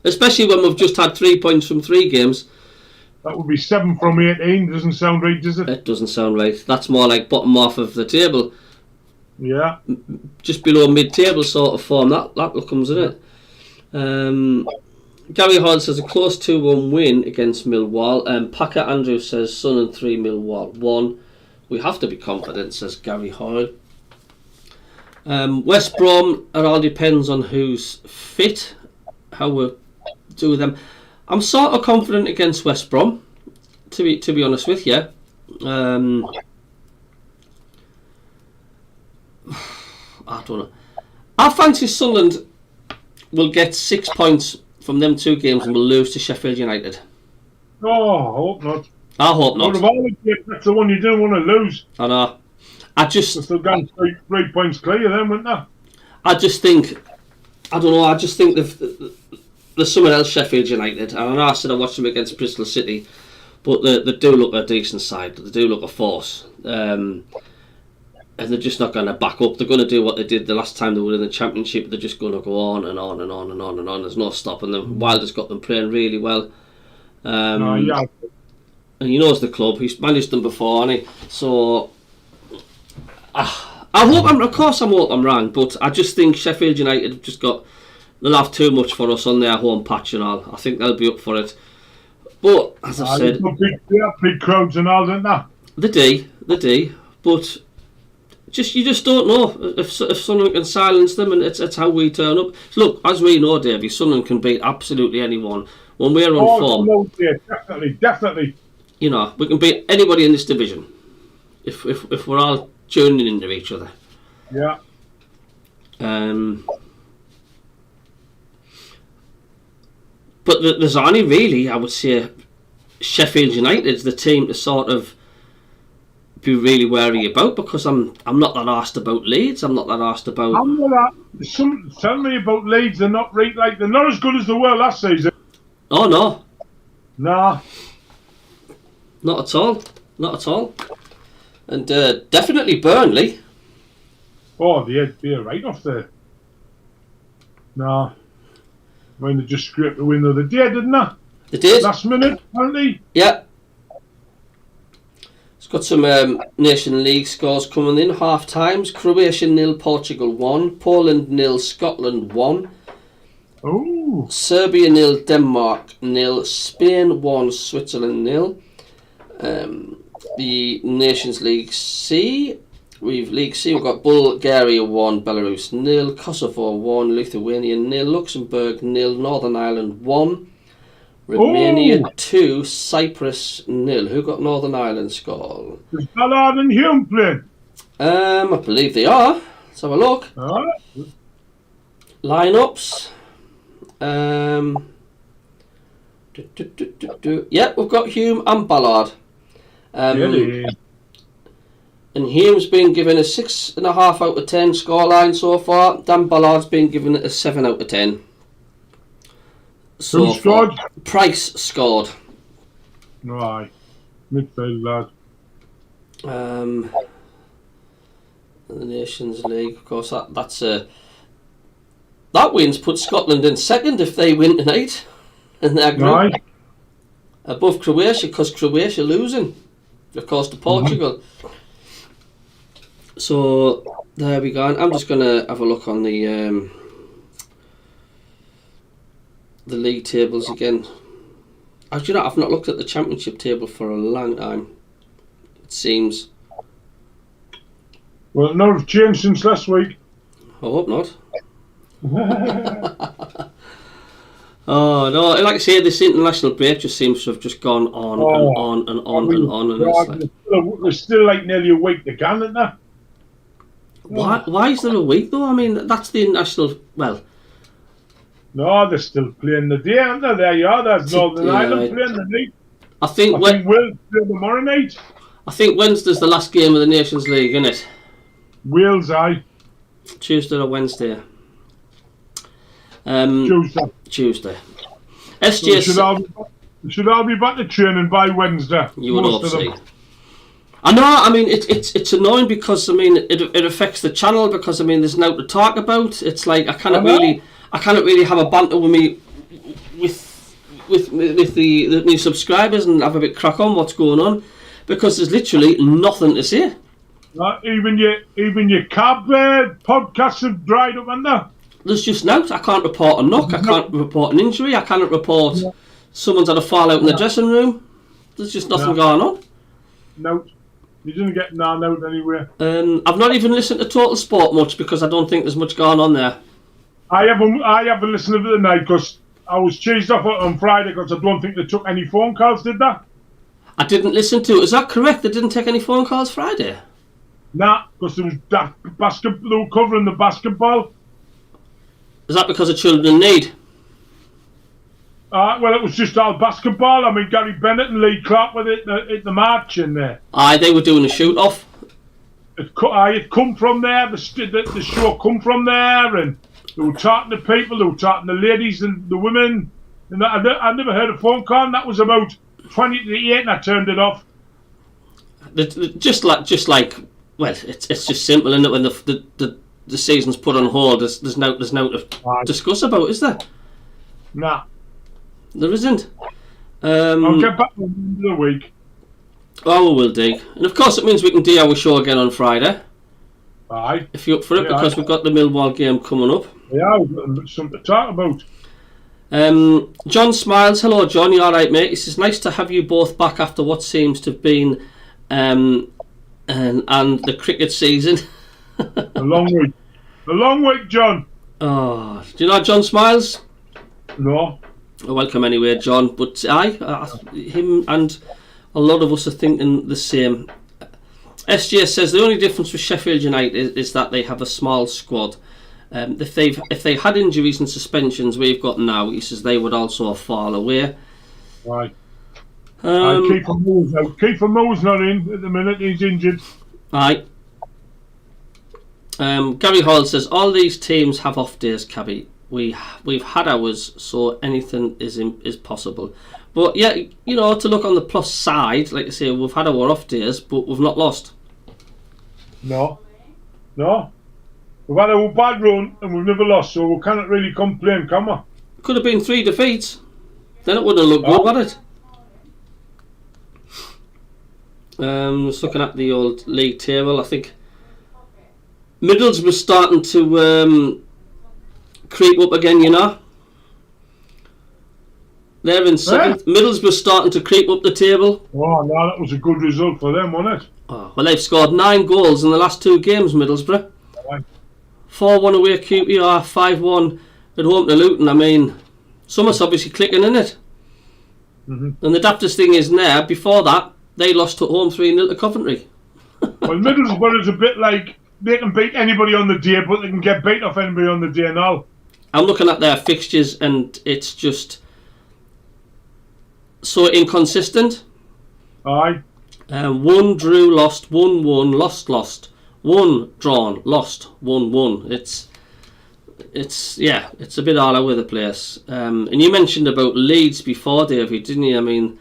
Speaker 2: Especially when we've just had 3 points from 3 games.
Speaker 1: That would be 7 from 18. Doesn't sound right, does it?
Speaker 2: It doesn't sound right. That's more like bottom half of the table.
Speaker 1: Yeah.
Speaker 2: Just below mid-table sort of form. That comes in it. Gary Hall says a close 2-1 win against Millwall. Packer Andrew says Sunderland 3, Millwall 1. We have to be confident, says Gary Hall. West Brom, it all depends on who's fit, how we do them. I'm sort of confident against West Brom, to be honest with you. I don't know. I fancy Sunderland will get 6 points from them 2 games and will lose to Sheffield United.
Speaker 1: Oh, I hope not.
Speaker 2: I hope not.
Speaker 1: Out of all the games, that's the one you didn't want to lose.
Speaker 2: I know. I just
Speaker 1: still got 3 points clear then, wouldn't they?
Speaker 2: I just think there's someone else, Sheffield United, and I know I said I watched them against Bristol City, but they do look a decent side. They do look a force, and they're just not going to back up. They're going to do what they did the last time they were in the Championship. They're just going to go on and on and on and on and on. There's no stopping them. Wilder's got them playing really well.
Speaker 1: Yeah.
Speaker 2: And he knows the club. He's managed them before, hasn't he? So I hope I'm wrong, but I just think Sheffield United have just they'll have too much for us on their home patch and all. I think they'll be up for it. But as I said,
Speaker 1: big crowds and all, don't they?
Speaker 2: They do, but you just don't know if Sunderland can silence them, and it's how we turn up. Look, as we know, Davey, Sunderland can beat absolutely anyone when we're on form.
Speaker 1: No, yeah, definitely.
Speaker 2: You know, we can beat anybody in this division if we're all tuning into each other.
Speaker 1: Yeah.
Speaker 2: But there's only really, I would say, Sheffield United's the team to sort of be really wary about, because I'm not that asked about Leeds. I'm not that asked about.
Speaker 1: Tell me about Leeds. They're not right. They're not as good as they were last season.
Speaker 2: Oh no.
Speaker 1: Nah.
Speaker 2: Not at all. Not at all. And definitely Burnley.
Speaker 1: Oh, they're right off there. Nah. I mean, they just scraped the win the other day, didn't they?
Speaker 2: They did.
Speaker 1: Last minute, apparently.
Speaker 2: Yeah. It's got some Nation League scores coming in. Half times. Croatia 0, Portugal 1. Poland 0, Scotland 1.
Speaker 1: Oh.
Speaker 2: Serbia 0, Denmark 0. Spain 1, Switzerland 0. The Nations League C. We've got Bulgaria 1, Belarus 0, Kosovo 1, Lithuania 0, Luxembourg 0, Northern Ireland 1, Romania 2, Cyprus 0. Who got Northern Ireland score?
Speaker 1: Is Ballard and Hume playing?
Speaker 2: I believe they are. Let's have a look. Lineups. Yeah, we've got Hume and Ballard. And Hume's been given a 6.5 out of 10 scoreline so far. Dan Ballard's been given it a 7 out of 10.
Speaker 1: Who scored?
Speaker 2: Price scored.
Speaker 1: Right. Midfield lad.
Speaker 2: The Nations League, of course, that's that wins put Scotland in second if they win tonight in their group. Right. Above Croatia, because Croatia losing, of course, to Portugal. So there we go. I'm just going to have a look on the league tables again. I've not looked at the Championship table for a long time. It seems.
Speaker 1: Well, not have changed since last week.
Speaker 2: I hope not. Oh no! Like I say, this international break just seems to have just gone on and on and on and on. And it's like,
Speaker 1: there's still like nearly a week to go, isn't there?
Speaker 2: Why is there a week though? I mean, that's the international. Well,
Speaker 1: no, they're still playing the day, aren't they? There you are. There's Northern Ireland playing the night.
Speaker 2: I think
Speaker 1: Wales play tomorrow night.
Speaker 2: I think Wednesday's the last game of the Nations League, isn't it?
Speaker 1: Wales, aye.
Speaker 2: Tuesday or Wednesday? Tuesday. SJ
Speaker 1: should all be back to training by Wednesday.
Speaker 2: You would hope so. I know. I mean, it's annoying because I mean it affects the channel because I mean there's now to talk about. It's like I cannot really have a banter with me with the new subscribers and have a bit crack on what's going on because there's literally nothing to say.
Speaker 1: Even your cab podcasts have dried up, haven't they?
Speaker 2: There's just no. I can't report a knock. I can't report an injury. I can't report someone's had a fallout in the dressing room. There's just nothing going on.
Speaker 1: No. You didn't get out anywhere.
Speaker 2: I've not even listened to Total Sport much because I don't think there's much going on there.
Speaker 1: I haven't listened to it tonight because I was cheesed off on Friday because I don't think they took any phone calls, did they?
Speaker 2: I didn't listen to it. Is that correct? They didn't take any phone calls Friday?
Speaker 1: Nah, because there was they were covering the basketball.
Speaker 2: Is that because of children in need?
Speaker 1: Well, it was just all basketball. I mean, Gary Bennett and Lee Clark were at the march in there.
Speaker 2: Aye, they were doing a shoot-off.
Speaker 1: It come from there. The show come from there, and they were talking to people. They were talking to ladies and the women. And I never heard a phone call. And that was about 20 to 8, and I turned it off.
Speaker 2: Just like, well, it's just simple, isn't it? When the season's put on hold, there's no to discuss about, is there?
Speaker 1: Nah.
Speaker 2: There isn't.
Speaker 1: I'll get back to the end of the week.
Speaker 2: Oh, we'll dig. And of course it means we can do our show again on Friday.
Speaker 1: Aye.
Speaker 2: If you're up for it, because we've got the Millwall game coming up.
Speaker 1: Yeah, we've got something to talk about.
Speaker 2: John smiles. Hello, John. You alright, mate? He says, nice to have you both back after what seems to have been and the cricket season.
Speaker 1: A long week, John.
Speaker 2: Oh, do you know John smiles?
Speaker 1: No.
Speaker 2: Welcome anyway, John. But him and a lot of us are thinking the same. SJ says the only difference with Sheffield United is that they have a small squad. If they had injuries and suspensions we've got now, he says they would also fall away.
Speaker 1: Right. Kiefer Moore's not in at the minute. He's injured.
Speaker 2: Aye. Gary Hall says all these teams have off days, Cabbie. We've had ours, so anything is possible. But yeah, you know, to look on the plus side, like I say, we've had our off days, but we've not lost.
Speaker 1: No. We've had a bad run and we've never lost, so we cannot really complain, can we?
Speaker 2: Could have been 3 defeats. Then it wouldn't have looked good, would it? Just looking at the old league table, I think Middlesbrough's starting to creep up again, you know. They're in 7th. Middlesbrough's starting to creep up the table.
Speaker 1: Oh, no, that was a good result for them, wasn't it?
Speaker 2: Oh, well, they've scored 9 goals in the last 2 games, Middlesbrough. 4-1 away at QPR, 5-1 at home to Luton. I mean, something's obviously clicking in it. Mm-hmm. And the daftest thing is now, before that, they lost at home 3-0 to Coventry.
Speaker 1: Well, Middlesbrough is a bit like they can beat anybody on the day, but they can get beat off anybody on the day now.
Speaker 2: I'm looking at their fixtures and it's just so inconsistent.
Speaker 1: Aye.
Speaker 2: 1 drew, lost, 1-1, lost. 1 drawn, lost, 1-1. It's a bit all over the place. And you mentioned about Leeds before, Davey, didn't you? I mean,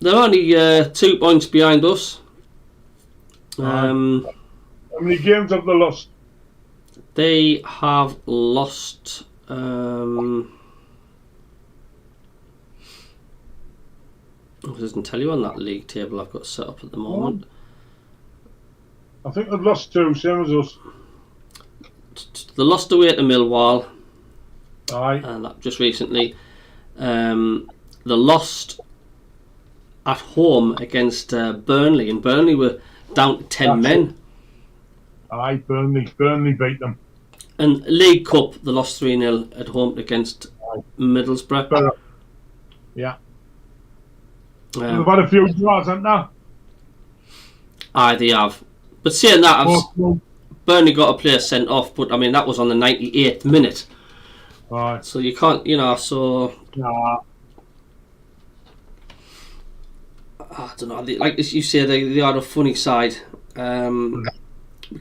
Speaker 2: they're only 2 points behind us.
Speaker 1: How many games have they lost?
Speaker 2: They have lost. It doesn't tell you on that league table I've got set up at the moment.
Speaker 1: I think they've lost 2, same as us.
Speaker 2: They lost away to Millwall.
Speaker 1: Aye.
Speaker 2: And that just recently. They lost at home against Burnley, and Burnley were down to 10 men.
Speaker 1: Aye, Burnley beat them.
Speaker 2: And League Cup, they lost 3-0 at home against Middlesbrough.
Speaker 1: Yeah. They've had a few draws, haven't they?
Speaker 2: Aye, they have. But saying that, Burnley got a player sent off, but I mean, that was on the 98th minute.
Speaker 1: Right.
Speaker 2: So you can't, you know, so...
Speaker 1: Nah.
Speaker 2: I don't know, like you say, they are a funny side.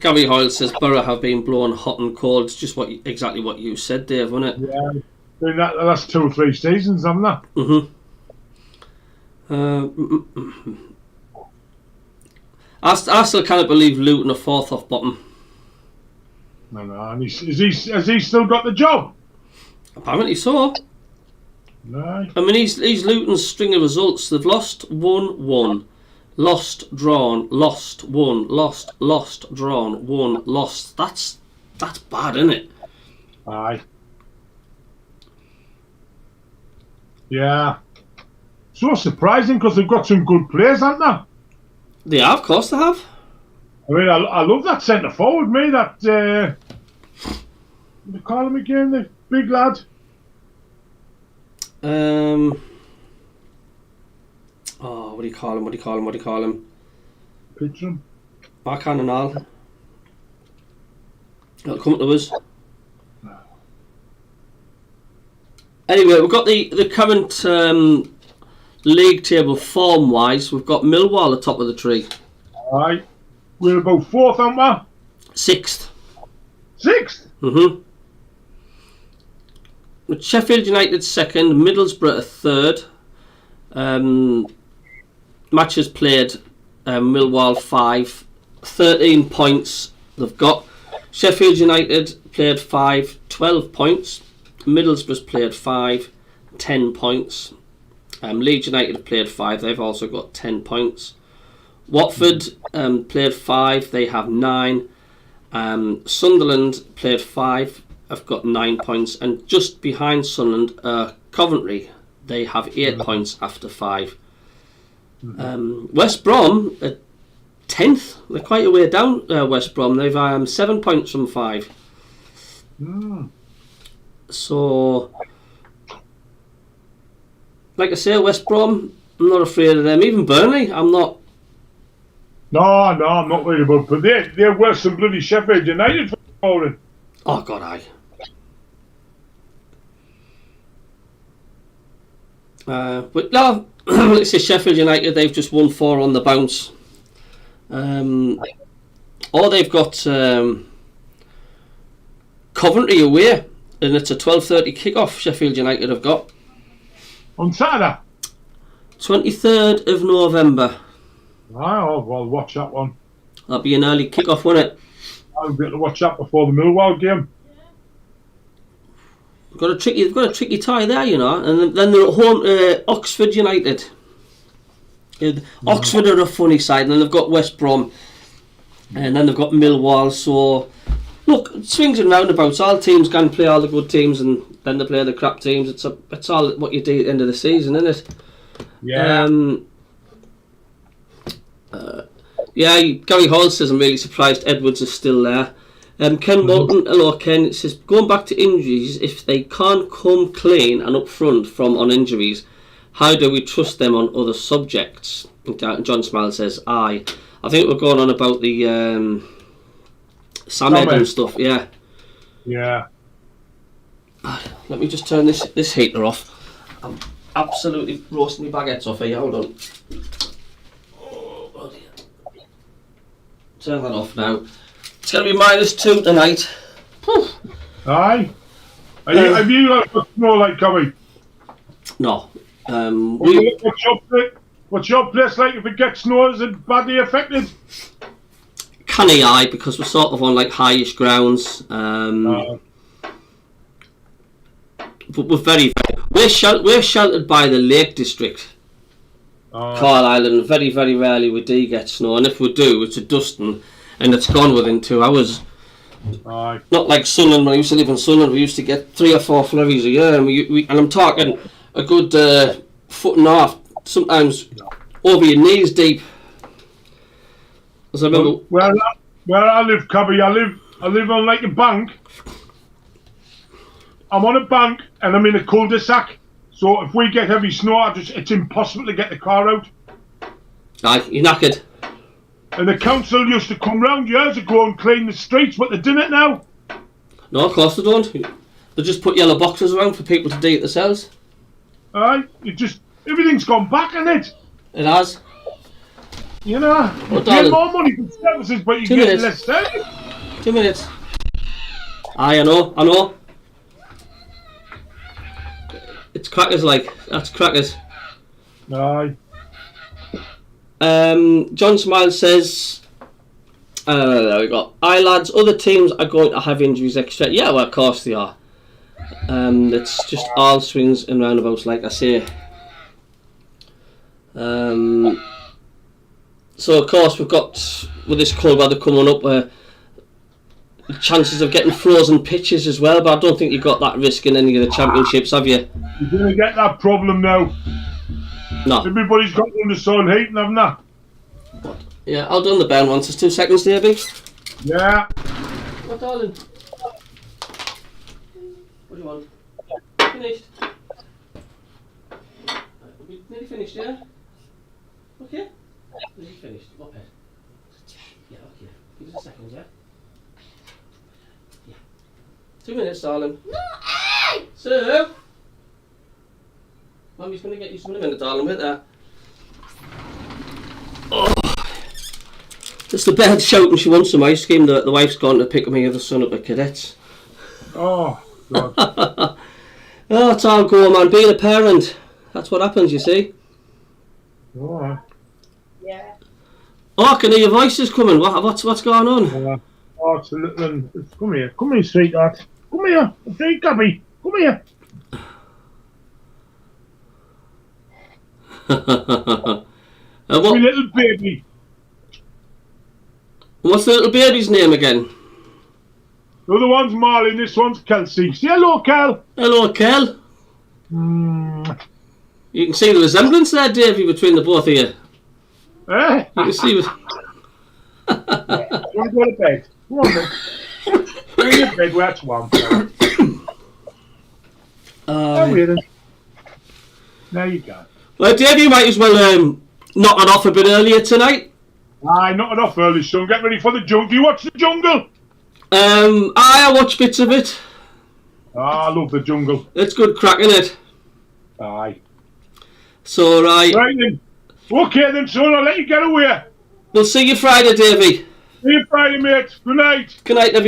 Speaker 2: Gary Hoyle says Borough have been blown hot and cold. It's just exactly what you said, Dave, wasn't it?
Speaker 1: Yeah, been that the last 2 or 3 seasons, haven't they?
Speaker 2: I still can't believe Luton are 4th off bottom.
Speaker 1: No, and has he still got the job?
Speaker 2: Apparently so.
Speaker 1: No.
Speaker 2: I mean, he's Luton's string of results. They've lost, won, lost, drawn, lost, won, lost, drawn, won, lost. That's bad, isn't it?
Speaker 1: Aye. Yeah. So surprising because they've got some good players, haven't they?
Speaker 2: They have, of course they have.
Speaker 1: I mean, I love that centre forward, me. That what do you call him again? The big lad.
Speaker 2: Oh, what do you call him?
Speaker 1: Picture him.
Speaker 2: I can't and all. It'll come to us. Anyway, we've got the current league table form wise. We've got Millwall at the top of the tree.
Speaker 1: Aye. We're about 4th, aren't we?
Speaker 2: 6th.
Speaker 1: 6th?
Speaker 2: Mm-hmm. With Sheffield United 2nd, Middlesbrough 3rd. Matches played, Millwall 5. 13 points they've got. Sheffield United played 5, 12 points. Middlesbrough's played 5, 10 points. Leeds United have played 5, they've also got 10 points. Watford played 5, they have 9. Sunderland played 5, have got 9 points. And just behind Sunderland, Coventry, they have 8 points after 5. West Brom, 10th, they're quite a way down, West Brom. They've 7 points from 5. So, like I say, West Brom, I'm not afraid of them. Even Burnley, I'm not.
Speaker 1: No, I'm not worried about it. But they're worse than bloody Sheffield United for Colin.
Speaker 2: Oh, God, aye. But no, let's say Sheffield United, they've just won 4 on the bounce. Or they've got Coventry away, and it's a 12:30 kick-off Sheffield United have got.
Speaker 1: On Saturday?
Speaker 2: 23rd of November.
Speaker 1: Oh, well, watch that one.
Speaker 2: That'll be an early kick-off, won't it?
Speaker 1: I'll be able to watch that before the Millwall game.
Speaker 2: They've got a tricky tie there, you know, and then they're at home Oxford United. Oxford are a funny side, and then they've got West Brom, and then they've got Millwall. So, look, swings and roundabouts. All teams can play all the good teams, and then they play the crap teams. It's all what you do at the end of the season, isn't it?
Speaker 1: Yeah.
Speaker 2: Gary Hall says, I'm really surprised Edwards is still there. Ken Bolton, hello Ken, it says, going back to injuries, if they can't come clean and up front on injuries, how do we trust them on other subjects? John Smile says, aye. I think we're going on about the Sam Ed and stuff, yeah.
Speaker 1: Yeah.
Speaker 2: Let me just turn this heater off. I'm absolutely roasting my baguettes off here, hold on. Oh, dear. Turn that off now. It's going to be -2 tonight. Whew.
Speaker 1: Aye. Have you got snow like Cabbie?
Speaker 2: No.
Speaker 1: What's your place like if it gets snow? Is it badly affected?
Speaker 2: Canny eye, because we're sort of on like highish grounds. But we're sheltered by the Lake District, Carlisle Island. Very, very rarely we do get snow, and if we do, it's a dusting, and it's gone within 2 hours.
Speaker 1: Aye.
Speaker 2: Not like Sunderland. When I used to live in Sunderland, we used to get 3 or 4 flurries a year, and I'm talking a good foot and a half, sometimes over your knees deep. As I remember,
Speaker 1: where I live, Cabbie, I live on like a bank. I'm on a bank and I'm in a cul-de-sac. So if we get heavy snow, it's impossible to get the car out.
Speaker 2: Aye, you're knackered.
Speaker 1: And the council used to come round years ago and clean the streets, but they're doing it now.
Speaker 2: No, of course they don't. They just put yellow boxes around for people to do it themselves.
Speaker 1: Aye, everything's gone back in it.
Speaker 2: It has.
Speaker 1: You know, you get more money for services, but you get less service.
Speaker 2: 2 minutes. Aye, I know. It's crackers, like. That's crackers.
Speaker 1: Aye.
Speaker 2: John Smile says, there we go. Aye lads, other teams are going to have injuries extra. Yeah, well of course they are. It's just all swings and roundabouts, like I say. So of course we've got, with this cold weather coming up, chances of getting frozen pitches as well, but I don't think you've got that risk in any of the championships, have you?
Speaker 1: You're going to get that problem now.
Speaker 2: No.
Speaker 1: Everybody's got under sun heating, haven't they?
Speaker 2: Yeah, I'll do on the bell once. It's 2 seconds, Davey.
Speaker 1: Yeah.
Speaker 2: What, darling? What do you want? Finished? We nearly finished, yeah? Okay. Nearly finished. What pet? Yeah, okay. Give us a second, yeah? Yeah. 2 minutes, darling. No, hey! So, Mummy's going to get you some in a minute, darling. Wait there. Oh. It's the bed shouting she wants some ice cream. The wife's gone to pick me and the son up at cadets.
Speaker 1: Oh, God.
Speaker 2: Oh, it's all go, man. Being a parent, that's what happens, you see.
Speaker 1: Oh.
Speaker 3: Yeah.
Speaker 2: Oh, I can hear your voices coming. What's going on?
Speaker 1: Oh, it's a little... Come here. Come here, sweetheart. Come here. Hey, Cabbie. Come here.
Speaker 2: What,
Speaker 1: my little baby.
Speaker 2: What's the little baby's name again?
Speaker 1: The other one's Marley, this one's Kelsey. Say hello, Kel.
Speaker 2: Hello, Kel. You can see the resemblance there, Davey, between the both of you.
Speaker 1: Eh?
Speaker 2: You can see...
Speaker 1: You want to go to bed? Come on, then. Go to bed where it's warm. There you go.
Speaker 2: Well, Davey, you might as well knock it off a bit earlier tonight.
Speaker 1: Aye, not enough early, son. Get ready for the jungle. Do you watch the jungle?
Speaker 2: I watch bits of it.
Speaker 1: Ah, I love the jungle.
Speaker 2: It's good crack, isn't it?
Speaker 1: Aye.
Speaker 2: So, right.
Speaker 1: Right then. Okay then, son. I'll let you get away.
Speaker 2: We'll see you Friday, Davey.
Speaker 1: See you Friday, mate. Good night.
Speaker 2: Good night, everybody.